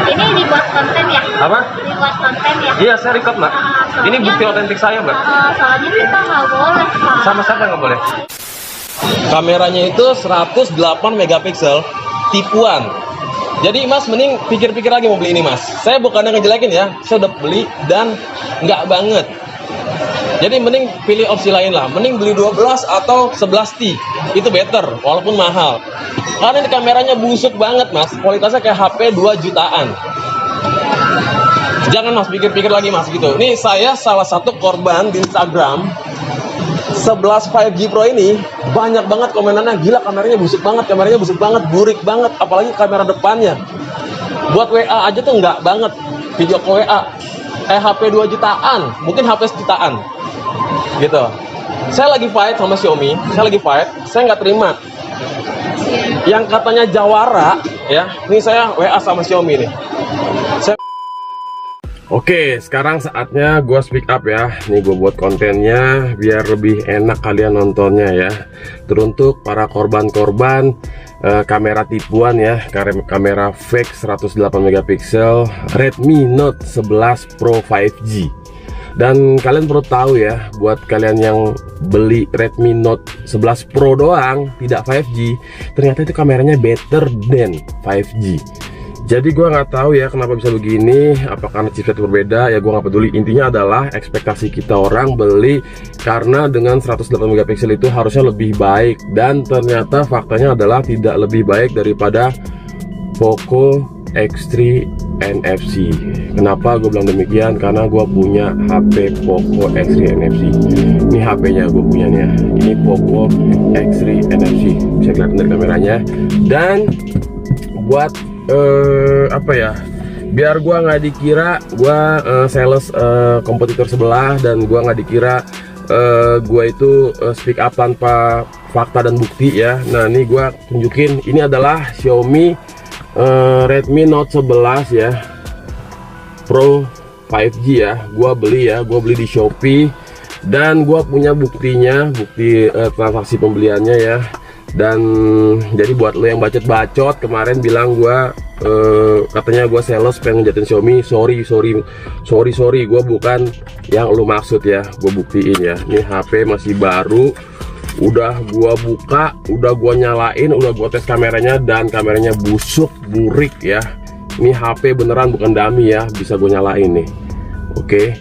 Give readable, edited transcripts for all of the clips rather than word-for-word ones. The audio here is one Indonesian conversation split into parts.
Ini dibuat konten ya? Apa? Dibuat konten ya? Iya, saya record, Mbak. Ini bukti otentik saya, Mbak. Soalnya kita nggak boleh, Pak. Sama siapa nggak boleh? Kameranya itu 108 megapiksel tipuan. Jadi Mas mending pikir-pikir lagi mau beli ini Mas. Saya bukannya ngejelekin ya, saya udah beli dan nggak banget. Jadi mending pilih opsi lain lah. Mending beli 12 atau 11T. Itu better, walaupun mahal. Karena ini kameranya busuk banget Mas. Kualitasnya kayak HP 2 jutaan. Jangan Mas, pikir-pikir lagi Mas gitu. Nih saya salah satu korban di Instagram 11 5G Pro ini. Banyak banget komenannya, gila kameranya busuk banget, burik banget, apalagi kamera depannya. Buat WA aja tuh nggak banget, video call WA. HP 2 jutaan, mungkin HP sejutaan gitu. Saya lagi fight sama Xiaomi, saya nggak terima yang katanya jawara ya. Ini saya WA sama Xiaomi nih. Oke, sekarang saatnya gue speak up ya. Nih gue buat kontennya biar lebih enak kalian nontonnya ya. Teruntuk para korban-korban kamera tipuan ya, kamera fake 108 megapiksel Redmi Note 11 Pro 5G. Dan kalian perlu tahu ya, buat kalian yang beli Redmi Note 11 Pro doang, tidak 5G, ternyata itu kameranya better than 5G. Jadi gue nggak tahu ya kenapa bisa begini, apa karena chipset berbeda, ya gue nggak peduli. Intinya adalah ekspektasi kita orang beli karena dengan 108 megapiksel itu harusnya lebih baik, dan ternyata faktanya adalah tidak lebih baik daripada Poco X3 NFC. Kenapa gue bilang demikian? Karena gue punya HP Poco X3 NFC. Ini HP-nya gue punya nih ya. Ini Poco X3 NFC. Bisa kelihatan dari kameranya. Dan buat apa ya, biar gua nggak dikira gua sales kompetitor sebelah, dan gua nggak dikira gua itu speak up tanpa fakta dan bukti ya. Nah ini gua tunjukin, ini adalah Xiaomi Redmi Note 11 ya Pro 5G ya. Gua beli di Shopee, dan gua punya buktinya, bukti transaksi pembeliannya ya. Dan jadi buat lo yang bacot-bacot kemarin bilang gua katanya gua sales pengen ngejatin Xiaomi, sorry, gua bukan yang lo maksud ya. Gua buktiin ya, ini HP masih baru, udah gua buka, udah gua nyalain, udah gua tes kameranya, dan kameranya busuk, burik ya. Ini HP beneran bukan dummy ya, bisa gua nyalain nih. Oke,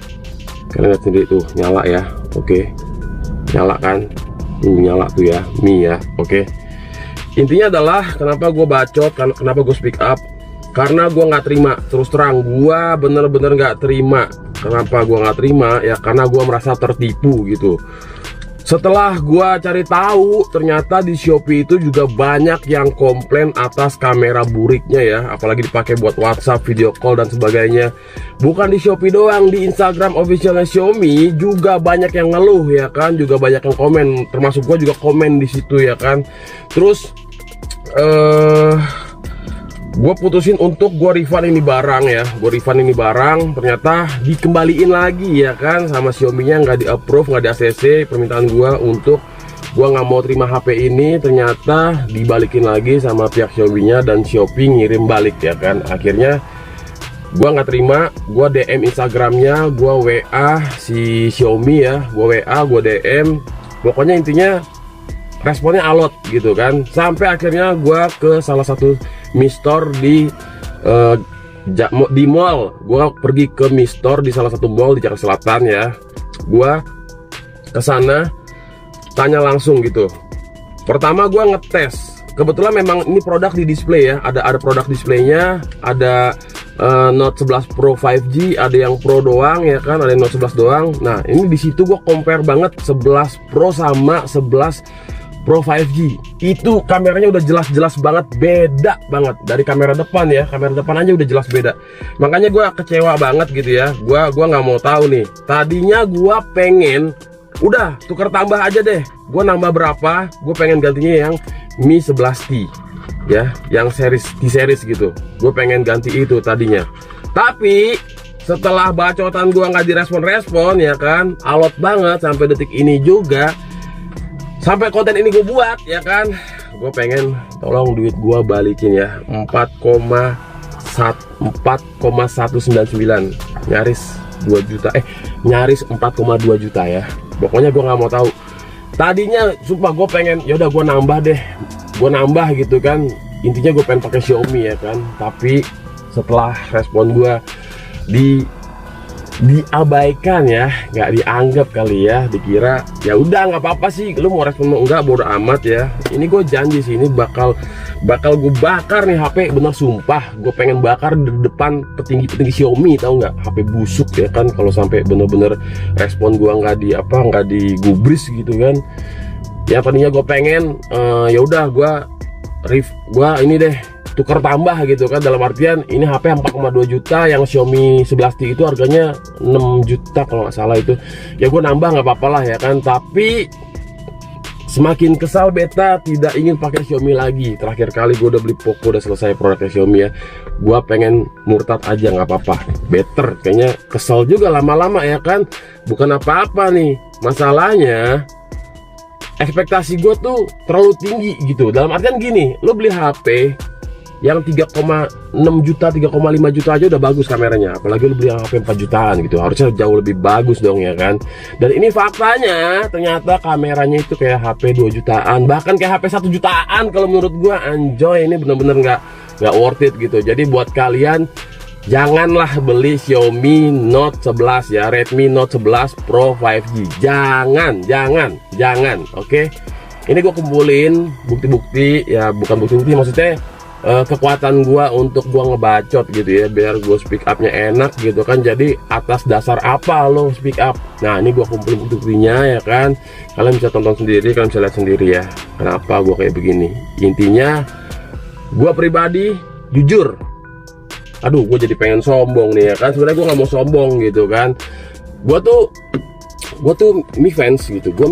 kalian lihat sendiri tuh, nyala ya. Oke, nyala kan? Tuh nyala tuh ya, Mi ya. Oke. Intinya adalah kenapa gue bacot, kenapa gue speak up, karena gue nggak terima. Terus terang, gue bener-bener nggak terima. Kenapa gue nggak terima? Ya karena gue merasa tertipu gitu. Setelah gue cari tahu, ternyata di Shopee itu juga banyak yang komplain atas kamera buriknya ya, apalagi dipakai buat WhatsApp, video call dan sebagainya. Bukan di Shopee doang, di Instagram officialnya Xiaomi juga banyak yang ngeluh ya kan, juga banyak yang komen, termasuk gue juga komen di situ ya kan. Terus gue putusin untuk gue refund ini barang ya. Ternyata dikembaliin lagi ya kan sama Xiaomi-nya, nggak di approve, nggak di ACC permintaan gue untuk gue nggak mau terima HP ini. Ternyata dibalikin lagi sama pihak Xiaomi-nya, dan Shopee ngirim balik ya kan. Akhirnya gue nggak terima, gue DM Instagramnya, gue WA si Xiaomi ya, gue DM, pokoknya intinya responnya alot gitu kan. Sampai akhirnya gue ke salah satu Mi Store di mall. Gue pergi ke Mi Store di salah satu mall di Jakarta Selatan ya. Gue kesana tanya langsung gitu. Pertama gue ngetes, kebetulan memang ini produk di display ya. Ada produk displaynya, ada Note 11 Pro 5G, ada yang Pro doang ya kan, ada yang Note 11 doang. Nah ini di situ gue compare banget 11 Pro sama 11 Pro 5G. Itu kameranya udah jelas-jelas banget beda banget dari kamera depan ya. Kamera depan aja udah jelas beda. Makanya gue kecewa banget gitu ya. Gua nggak mau tahu nih. Tadinya gue pengen udah tukar tambah aja deh. Gue nambah berapa? Gue pengen gantinya yang Mi 11T ya, yang T-series gitu. Gue pengen ganti itu tadinya. Tapi setelah bacotan gue nggak direspon-respon ya kan, alot banget sampai detik ini juga. Sampai konten ini gue buat ya kan, gue pengen tolong duit gue balikin ya, 4,1 4,199, nyaris 2 juta, nyaris 4,2 juta ya. Pokoknya gue nggak mau tahu. Tadinya sumpah gue pengen, ya udah gue nambah deh, gue nambah gitu kan. Intinya gue pengen pakai Xiaomi ya kan. Tapi setelah respon gue diabaikan ya, nggak dianggap kali ya, dikira ya udah nggak apa-apa sih, lu mau respon mau enggak bodo amat ya. Ini gue janji sih, ini bakal gue bakar nih HP, bener sumpah. Gue pengen bakar di depan petinggi Xiaomi, tahu nggak? HP busuk ya kan, kalau sampai bener-bener respon gue nggak digubris gitu kan. Ya tadinya gue pengen ya udah gue ini deh tukar tambah gitu kan, dalam artian ini HP 4,2 juta, yang Xiaomi 11T itu harganya 6 juta kalau nggak salah itu. Ya gue nambah nggak apa-apa lah ya kan. Tapi semakin kesal beta, tidak ingin pakai Xiaomi lagi. Terakhir kali gue udah beli Poco, udah selesai produknya Xiaomi ya. Gue pengen murtad aja, nggak apa-apa, better. Kayaknya kesel juga lama-lama ya kan. Bukan apa-apa nih, masalahnya ekspektasi gue tuh terlalu tinggi gitu. Dalam artian gini, lo beli HP yang 3,6 juta, 3,5 juta aja udah bagus kameranya, apalagi lu beli HP 4 jutaan gitu, harusnya jauh lebih bagus dong ya kan. Dan ini faktanya, ternyata kameranya itu kayak HP 2 jutaan, bahkan kayak HP 1 jutaan. Kalau menurut gua anjoy, ini bener-bener nggak worth it gitu. Jadi buat kalian, janganlah beli Xiaomi Note 11 ya, Redmi Note 11 Pro 5G. Jangan, oke? Ini gue kumpulin bukti-bukti, ya bukan bukti-bukti, maksudnya kekuatan gua untuk gua ngebacot gitu ya, biar gua speak upnya enak gitu kan. Jadi atas dasar apa lo speak up? Nah ini gua kumpulin buktinya ya kan. Kalian bisa tonton sendiri, kalian bisa lihat sendiri ya kenapa gua kayak begini. Intinya gua pribadi jujur, aduh gue jadi pengen sombong nih ya kan. Sebenarnya gue nggak mau sombong gitu kan. Gue tuh Mi fans gitu, gue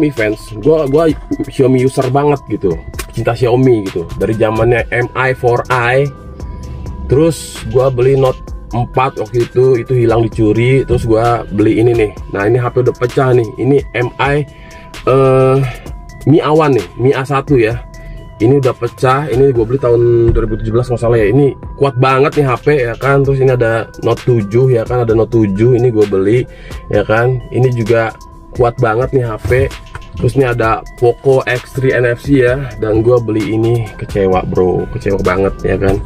Xiaomi user banget gitu, cinta Xiaomi gitu dari zamannya Mi 4i. Terus gue beli Note 4 waktu itu hilang dicuri. Terus gue beli ini nih. Nah ini HP udah pecah nih. Ini Mi A1 nih, Mi A1 ya. Ini udah pecah. Ini gue beli tahun 2017 nggak salah ya. Ini kuat banget nih HP ya kan. Terus ini ada Note 7 ya kan, ada Note 7 ini gue beli ya kan. Ini juga kuat banget nih HP. Terus ini ada Poco X3 NFC ya, dan gue beli ini kecewa bro, kecewa banget ya kan.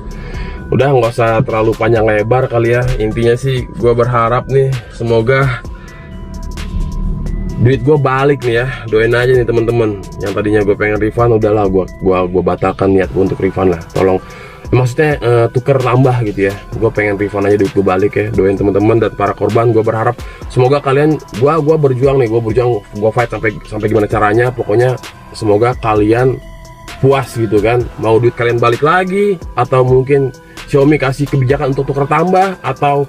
Udah nggak usah terlalu panjang lebar kali ya. Intinya sih gue berharap nih semoga duit gue balik nih ya. Doain aja nih teman-teman. Yang tadinya gue pengen refund, udahlah gue batalkan niat gue untuk refund lah. Tolong, maksudnya tuker tambah gitu ya. Gue pengen refund aja duit gue balik ya. Doain teman-teman dan para korban. Gue berharap semoga kalian, gue berjuang nih, gue fight sampai gimana caranya. Pokoknya semoga kalian puas gitu kan. Mau duit kalian balik lagi, atau mungkin Xiaomi kasih kebijakan untuk tuker tambah, atau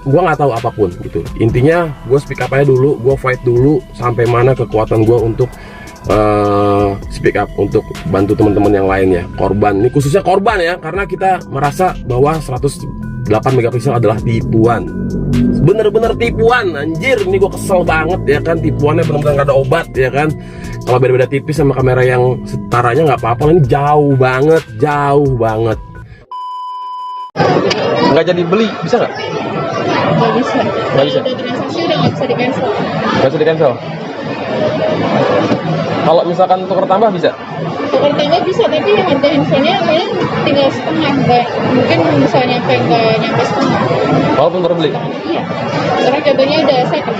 gue nggak tahu apapun gitu. Intinya gue speak up aja dulu, gue fight dulu sampai mana kekuatan gue untuk speak up, untuk bantu teman-teman yang lain ya, korban. Ini khususnya korban ya, karena kita merasa bahwa 108 megapiksel adalah tipuan, bener-bener tipuan anjir. Ini gue kesel banget ya kan, tipuannya bener-bener gak ada obat ya kan. Kalau beda-beda tipis sama kamera yang setaranya nggak apa-apa, ini jauh banget. Nggak jadi beli, bisa nggak? Nggak bisa. Nggak bisa. Udah transaksi udah nggak bisa di cancel. Nggak bisa di cancel. Kalau misalkan tuker tambah bisa? Tuker tambah bisa, tapi yang harga handphonenya paling tinggal setengah, mungkin bisa nggak nyampe setengah. Walaupun baru beli? Iya, karena jatuhnya udah second.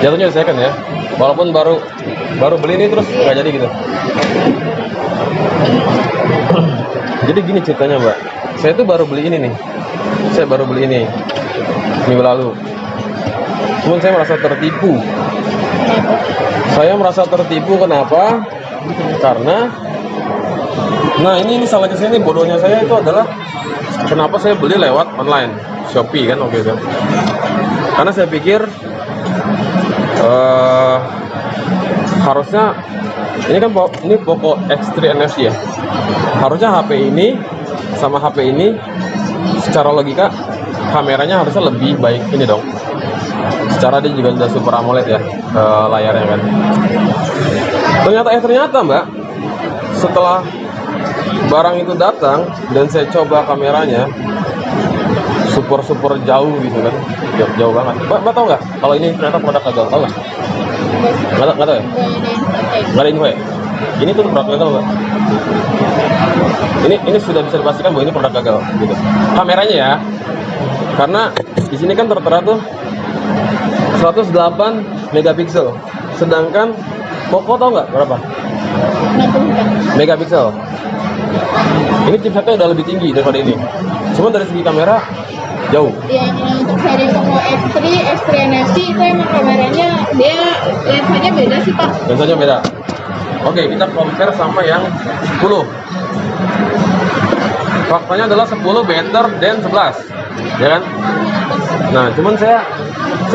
Jatuhnya udah second ya? Walaupun baru beli ini terus nggak jadi gitu? Jadi gini ceritanya mbak, saya tuh baru beli ini nih. Saya baru beli ini minggu lalu. Cuman saya merasa tertipu. Saya merasa tertipu kenapa? Karena, nah ini salahnya saya, ini bodohnya saya itu adalah kenapa saya beli lewat online Shopee kan waktu itu. Karena saya pikir harusnya ini kan ini Poco X3 NFC ya. Harusnya HP ini sama HP ini secara logika kameranya harusnya lebih baik ini dong. Secara dia juga sudah Super AMOLED ya layarnya kan. Ternyata mbak, setelah barang itu datang dan saya coba kameranya super jauh gitu kan, jauh banget. Mbak tahu nggak kalau ini ternyata produk gagal? Tahu nggak? Nggak tahu ya? Nggak ada info ya? Ini tuh produk gagal Mbak. Ini sudah bisa dipastikan bahwa ini produk gagal gitu. Kameranya ya, karena di sini kan tertera tuh 108 megapiksel, sedangkan Poco tahu nggak berapa? 64 megapiksel. Ini chipsetnya udah lebih tinggi daripada ini. Cuma dari segi kamera jauh. yang untuk seri Poco X3, X3 NFC itu emang kameranya dia lensanya beda sih Pak. Lensanya beda. Oke, kita compare sama yang 10. Faktanya adalah 10 better than 11, ya kan? Nah, cuman saya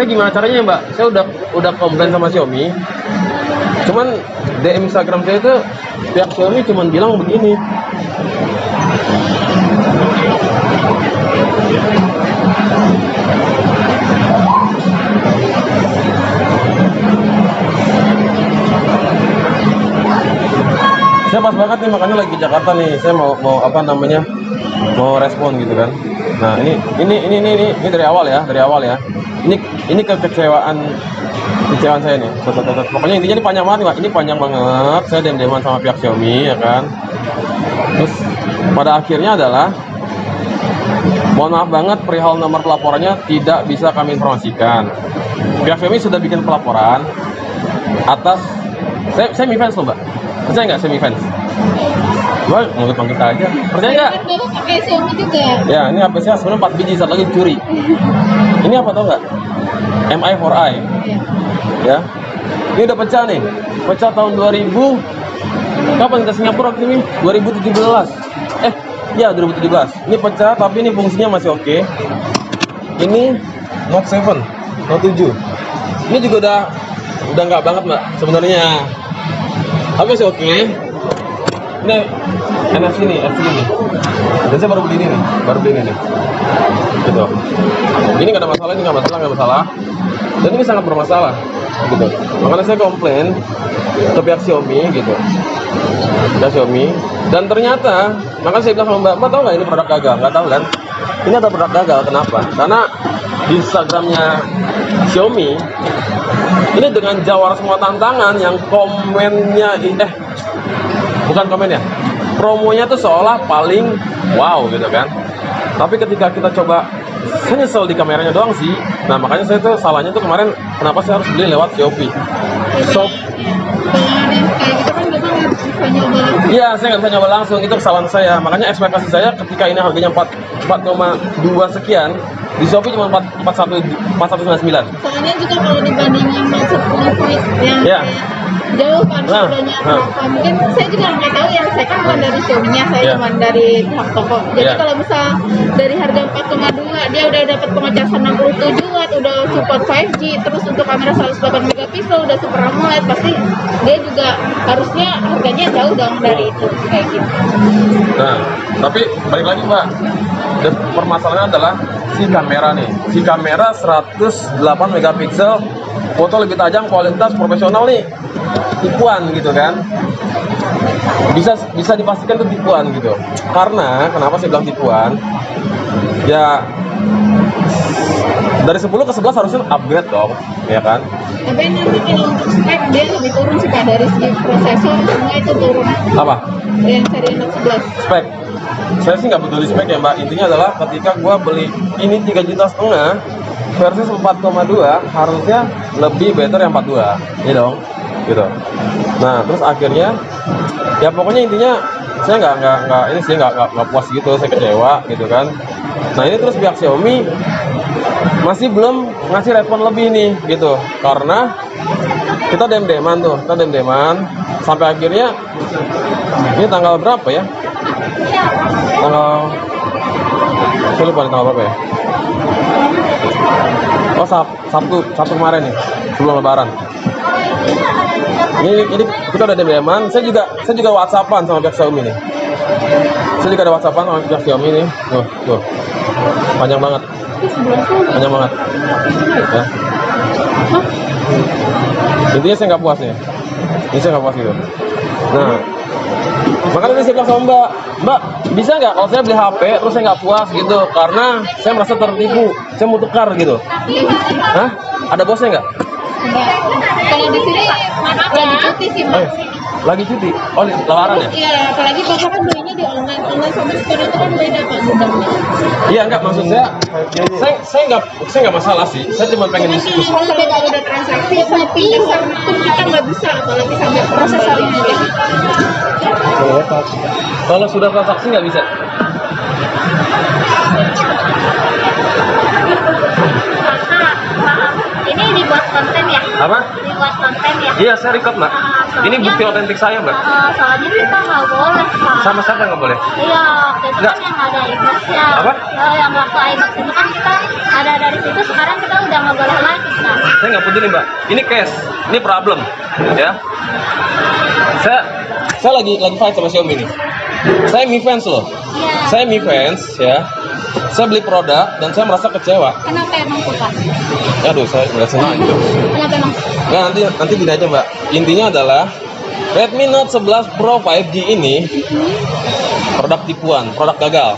gimana caranya Mbak? Saya udah komplain sama Xiaomi. Cuman DM Instagram saya itu pihak Xiaomi cuman bilang begini. Saya pas banget nih, makanya lagi Jakarta nih. Saya mau apa namanya? Mau respon gitu kan. Nah, ini dari awal ya. Ini kekecewaan saya nih. Pokoknya intinya ini panjang banget nih, Pak. Ini panjang banget. Saya dem-deman sama pihak Xiaomi ya kan. Terus pada akhirnya adalah mohon maaf banget, perihal nomor pelaporannya tidak bisa kami informasikan. Pihak Xiaomi sudah bikin pelaporan atas saya Mi Fans loh Mbak. Percaya nggak semi fans? Wah, mau kita aja. Percaya nggak? Dulu pakai Xiaomi juga. Ya, ini HP saya sebenarnya 4 biji, satu lagi curi. Ini apa tau nggak? MI 4i. Ya, ini udah pecah nih. Pecah tahun 2000. Kapan kita Singapura waktu ini? 2017. Ya 2017. Ini pecah, tapi ini fungsinya masih oke. Ini Note 7, Note 7. Ini juga udah nggak banget Mbak sebenarnya. Tapi masih oke. Ini NFC nih, NFC nih. Dan saya baru beli ini nih. Gitu. Ini nggak ada masalah, ini nggak masalah. Dan ini sangat bermasalah. Gitu. Makanya saya komplain ke pihak Xiaomi gitu. Ke Xiaomi. Dan ternyata, makanya saya bilang sama Mbak tahu nggak ini produk gagal? Nggak tahu kan? Ini ada produk gagal. Kenapa? Karena di Instagramnya Xiaomi ini dengan jawara semua tantangan yang komennya bukan komennya, promonya tuh seolah paling wow gitu kan. Tapi ketika kita coba, saya nyesel di kameranya doang sih. Nah makanya saya tuh salahnya tuh kemarin kenapa saya harus beli lewat Shopee. Dengan yang kayak gitu kan kita nggak bisa nyoba langsung. Iya, saya nggak bisa nyoba langsung, itu kesalahan saya. Makanya ekspektasi saya ketika ini harganya 4,2 sekian, di Shopee cuma 499. Soalnya juga kalau dibandingin Note 10 yang Ya. jauh kan harganya berapa, mungkin saya juga nggak tahu ya, saya kan bukan dari Xiaomi-nya, saya cuma dari pihak toko. Jadi kalau misal dari harga 4,2 dia udah dapat pengecasan 67 watt, udah support 5G, terus untuk kamera 108 megapiksel, udah super AMOLED, pasti dia juga harusnya harganya jauh dong dari itu kayak gitu. Nah, tapi balik lagi Mbak, dan permasalahannya adalah si kamera nih. Si kamera 108 megapiksel, foto lebih tajam, kualitas profesional nih. Tipuan gitu kan. Bisa dipastikan itu tipuan gitu. Karena kenapa saya bilang tipuan? Ya dari 10 ke 11 harusnya upgrade dong, ya kan? Tapi nanti kalau untuk spek dia lebih turun sih Pak, dari segi prosesor semua itu turun. Apa? Yang seri Note 11. Spek. Saya sih nggak peduli spek ya Mbak. Intinya adalah ketika gua beli ini 3,5 juta versi 4,2 harusnya lebih better yang 42, ya dong, gitu. Nah terus akhirnya ya pokoknya intinya saya nggak puas gitu, saya kecewa gitu kan. Nah ini terus pihak Xiaomi masih belum ngasih respon lebih nih gitu, karena kita dem-deman sampai akhirnya ini tanggal berapa ya? Saya lupa tanggal berapa ya? Oh Sabtu kemarin nih, sebelum Lebaran. Ini kita udah dem-deman. Saya juga WhatsAppan sama pihak Xiaomi nih. Saya juga ada WhatsAppan sama pihak Xiaomi nih. Tuh. Panjang banget. Ya. Intinya saya nggak puas nih. Ini saya nggak puas gitu. Nah, Makanya saya bilang sama Mbak, bisa nggak kalau saya beli HP terus saya nggak puas gitu karena saya merasa tertipu, saya mau tukar gitu. Hah? Ada bosnya nggak? Kalau di sini lagi cuti sih mas. Lagi cuti? Oh, lamaran ya? Iya, apalagi bapak kan belinya di online sama store itu kan beda pak gudangnya. Iya, enggak, maksud saya nggak masalah sih. Saya cuma pengen diskusi. Kalau udah transaksi sama pindah pun kita nggak bisa, apalagi sampai proses saling juga. Kalau sudah transaksi nggak bisa. Ini dibuat konten ya? Apa? Dibuat konten ya? Iya, saya record mbak. Ini bukti otentik saya mbak. Soalnya kita nggak boleh Pak. Sama siapa nggak boleh? Iya, waktu itu Nggak. kan yang ada iboxnya. Apa? Yang waktu ibox itu kan kita ada dari situ, sekarang kita udah nggak boleh lagi Pak. Saya nggak peduli mbak. Ini case, ini problem, ya. Saya lagi fight sama Xiaomi nih. Saya Mi Fans loh. Iya. Saya Mi Fans ya. Saya beli produk dan saya merasa kecewa. Kenapa emang tuh pak? Aduh, saya nggak senang gitu. Kenapa emang? Nah, nanti gini aja mbak. Intinya adalah Redmi Note 11 Pro 5G ini produk tipuan, produk gagal.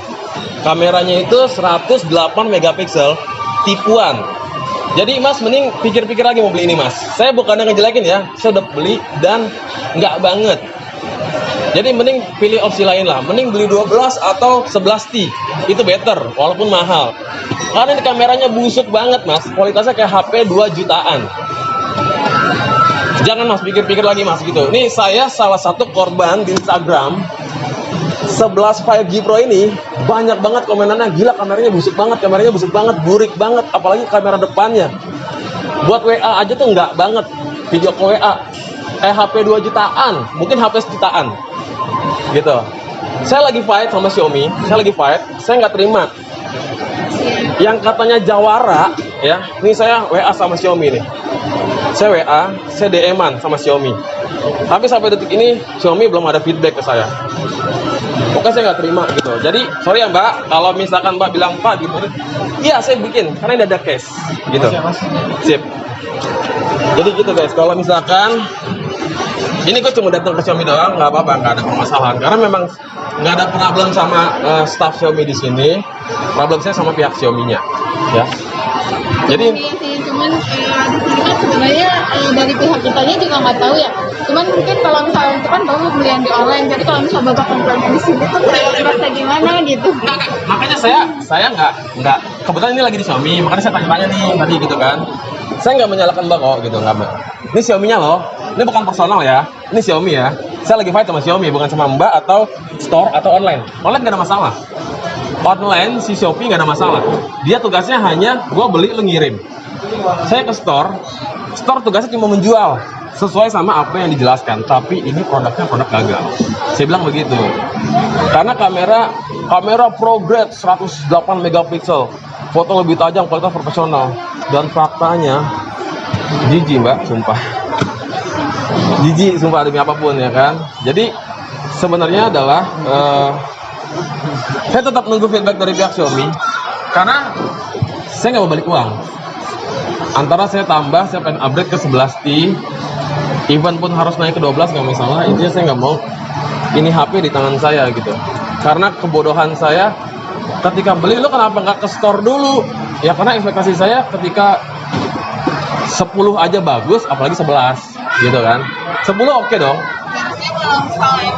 Kameranya itu 108 megapiksel, tipuan. Jadi mas mending pikir-pikir lagi mau beli ini mas. Saya bukannya ngejelekin ya, saya udah beli dan nggak banget. Jadi mending pilih opsi lain lah. Mending beli 12 atau 11T. Itu better, walaupun mahal. Karena ini kameranya busuk banget mas. Kualitasnya kayak HP 2 jutaan. Jangan mas, pikir-pikir lagi mas gitu. Ini saya salah satu korban di Instagram 11 5G Pro ini. Banyak banget komenannya, gila kameranya busuk banget, burik banget. Apalagi kamera depannya. Buat WA aja tuh nggak banget. Video ke WA HP 2 jutaan, mungkin HP sejutaan gitu. Saya lagi fight sama Xiaomi, saya nggak terima yang katanya jawara ya. Ini saya WA sama Xiaomi nih, saya WA, saya DM-an sama Xiaomi, tapi sampai detik ini Xiaomi belum ada feedback ke saya. Pokoknya saya nggak terima gitu. Jadi sorry ya mbak, kalau misalkan mbak bilang pak gitu, iya saya bikin karena ini ada case gitu. Sip. Jadi gitu guys, kalau misalkan ini gue cuma datang ke Xiaomi doang, nggak apa-apa, nggak ada permasalahan. Karena memang nggak ada problem sama staff Xiaomi di sini. Problem saya sama pihak Xiaomi-nya, ya. Jadi Iya sih, cuman di sini kan sebenarnya dari pihak kitanya juga nggak tahu ya. Cuman mungkin kalau misalnya itu kan baru belian di online, jadi kalau misalnya bapak komplain di sini tuh kayak merasa gimana gitu. makanya saya nggak kebetulan ini lagi di Xiaomi, makanya saya tanya-tanya nih tadi gitu kan. Saya nggak menyalahkan mbak kok gitu, nggak mbak. Ini Xiaomi-nya loh. Ini bukan personal ya. Ini Xiaomi ya. Saya lagi fight sama Xiaomi, bukan sama mbak atau store atau online. Online nggak ada masalah. Online si Shopee nggak ada masalah. Dia tugasnya hanya gua beli lu ngirim. Saya ke store tugasnya cuma menjual sesuai sama apa yang dijelaskan. Tapi ini produknya produk gagal. Saya bilang begitu. Karena kamera pro grade 108 megapiksel, foto lebih tajam, kualitas profesional, dan faktanya jijik mbak, sumpah. Jijik sumpah demi apapun ya kan. Jadi sebenarnya adalah saya tetap nunggu feedback dari pihak Xiaomi karena saya nggak mau balik uang. Antara saya tambah, saya pengen upgrade ke 11T, even pun harus naik ke 12 nggak masalah. Intinya saya nggak mau ini HP di tangan saya gitu. Karena kebodohan saya ketika beli, lu kenapa nggak ke store dulu? Ya karena ekspektasi saya ketika 10 aja bagus, apalagi 11 gitu kan. 10 oke dong. Harusnya kalau misalnya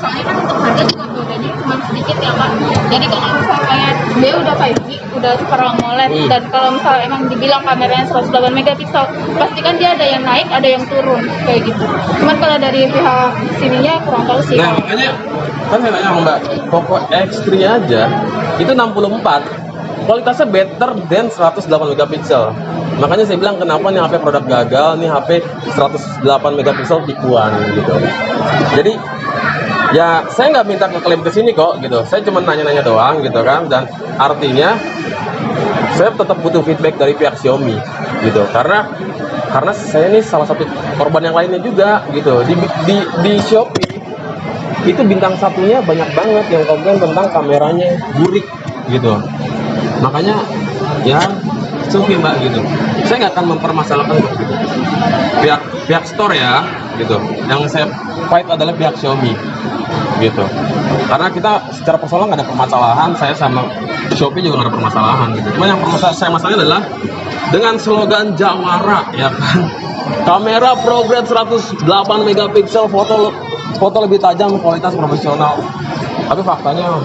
soalnya kan untuk harga juga bedanya cuma sedikit ya pak. Jadi kalau misalnya dia udah 5G, udah Super AMOLED, dan kalau misalnya emang dibilang kameranya 108 megapiksel, pasti kan dia ada yang naik, ada yang turun kayak gitu. Cuman kalau dari pihak sininya kurang tahu sih. Nah makanya kan saya tanya sama mbak, Poco X3 aja itu 64, kualitasnya better than 108 megapiksel. Makanya saya bilang kenapa nih HP produk gagal, nih HP 108 megapiksel tipuan gitu. Jadi ya saya nggak minta ngeklaim ke sini kok gitu. Saya cuma nanya-nanya doang gitu kan. Dan artinya saya tetap butuh feedback dari pihak Xiaomi gitu. Karena saya ini salah satu korban yang lainnya juga gitu. Di Shopee itu bintang satunya banyak banget yang komplain tentang kameranya burik gitu. Makanya ya oke mbak gitu. Saya nggak akan mempermasalahkan gitu. Pihak store ya. gitu. Yang saya fight adalah pihak Xiaomi gitu. Karena kita secara personal nggak ada permasalahan, saya sama Shopee juga nggak ada permasalahan gitu. Cuma yang masalahnya adalah dengan slogan Jawara ya kan. Kamera progres 108 megapiksel, foto lebih tajam, kualitas profesional. Tapi faktanya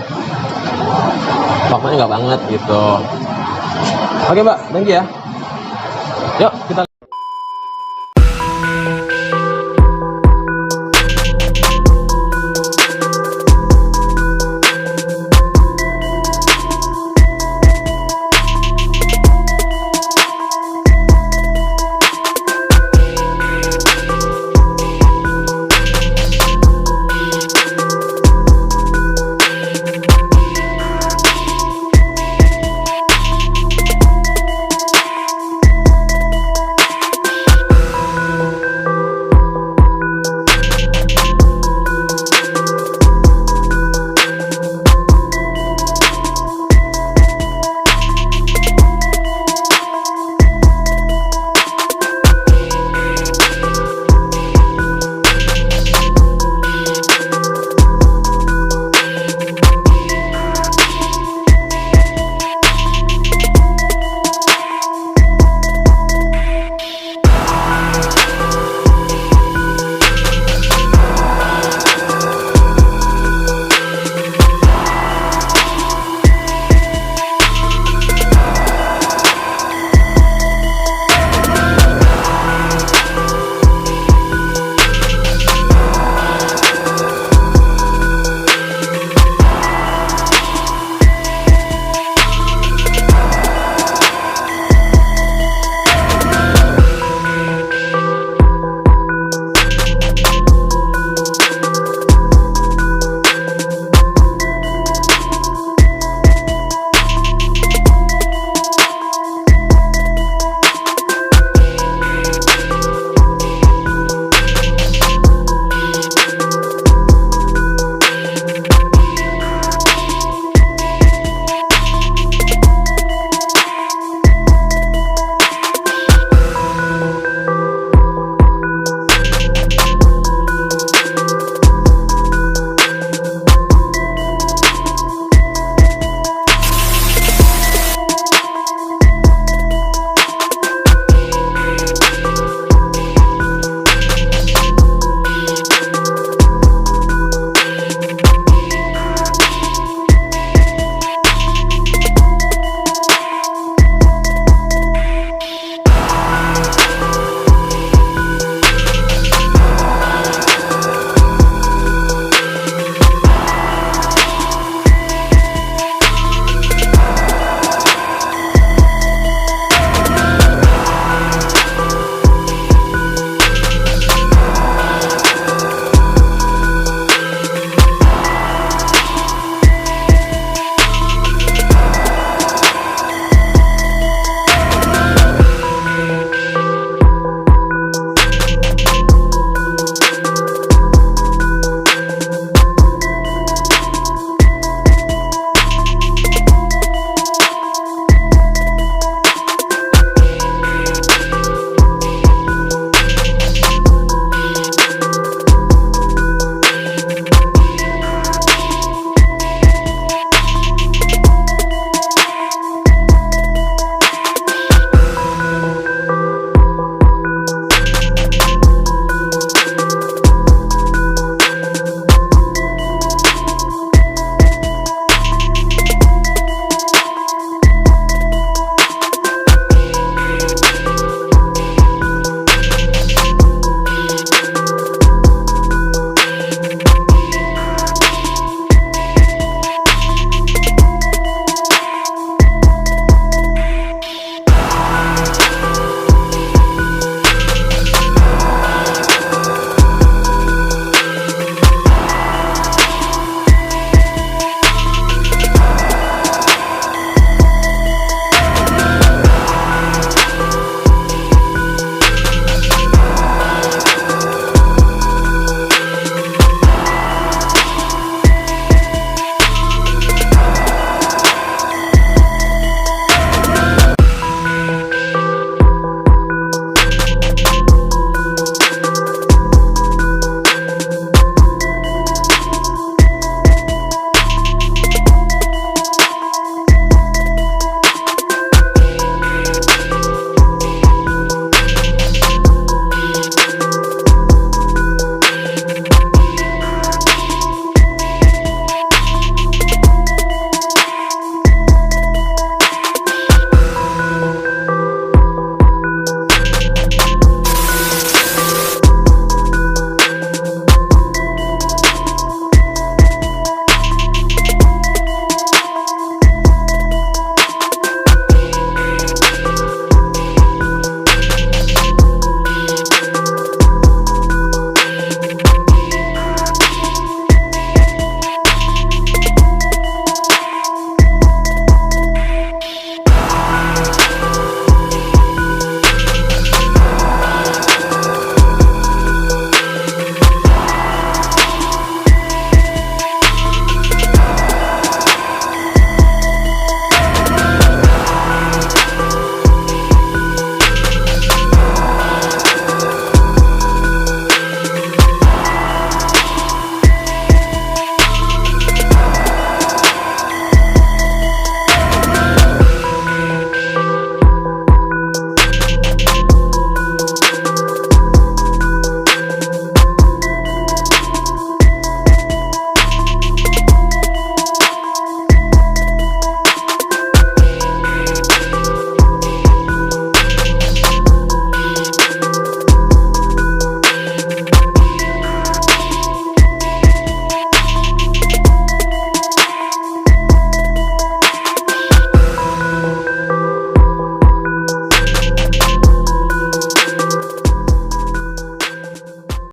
nggak banget gitu. Oke Mbak, thank you ya. Yuk kita